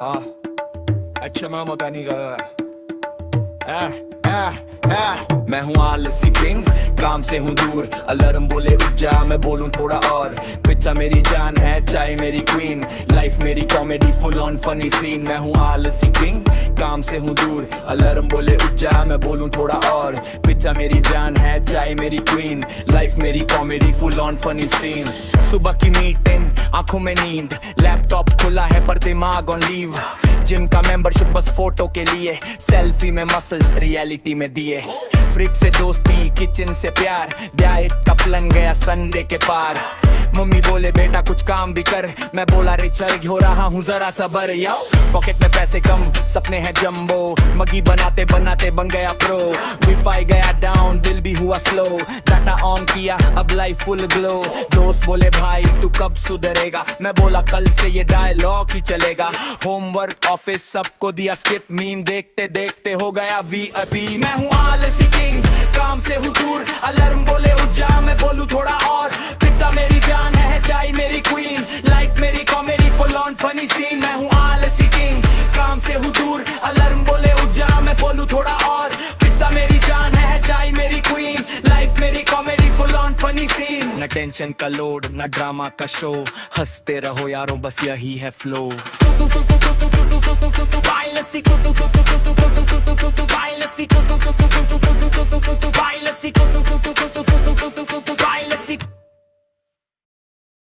हाँ अच्छा मैं मत नहीं कर मैं हूँ आलसी किंग, काम से हूँ दूर। अलार्म बोले उठ जा, मैं बोलूँ थोड़ा और। पिज्जा मेरी जान है, चाय मेरी क्वीन, लाइफ मेरी comedy full on funny scene. मैं हूँ आलसी किंग, काम से हूँ दूर। अलार्म बोले उठ जा, मैं बोलूँ थोड़ा और। पिज्जा मेरी जान है, चाय मेरी क्वीन, लाइफ मेरी comedy full on funny scene. सुबह की मीटिंग, आंखों में नींद, लैपटॉप खुला है पर दिमाग ऑन लीव। जिम का मेंबरशिप बस फोटो के लिए, सेल्फी में मसल्स रियलिटी में दिए। फ्रिज से दोस्ती, किचन से प्यार, डाइट का प्लान गया संडे के पार। मम्मी बोले बेटा कुछ काम भी कर, मैं बोला रिचार्ज हो रहा हूँ जरा सबर याओ। पॉकेट में पैसे कम, सपने हैं जंबो, मगी बनाते बनाते बन गया प्रो। वाईफाई गया डाउन, दिल भी हुआ स्लो, डाटा ऑन किया अब लाइफ फुल ग्लो। दोस्त बोले भाई तू कब सुधरेगा, मैं बोला कल से ये डायलॉग ही चलेगा। होमवर्क ऑफिस सबको दिया स्किप, मीम देखते देखते हो गया वीआईपी। मैं हूँ आलसी किंग, काम से हूँ दूर। अलार्म बोले उठ जा, मैं बोलूँ थोड़ा और। पिज्जा मेरी जान है, चाय मेरी क्वीन, लाइफ मेरी comedy full on funny scene. मैं हूँ आलसी किंग, काम से हूँ दूर। अलार्म बोले उठ जा, मैं बोलूँ थोड़ा और। पिज्जा मेरी जान है, चाय मेरी क्वीन, लाइफ मेरी comedy full on funny scene. न टेंशन का लोड, न ड्रामा का शो, हंसते रहो यारों बस यही है फ्लो। Baila así,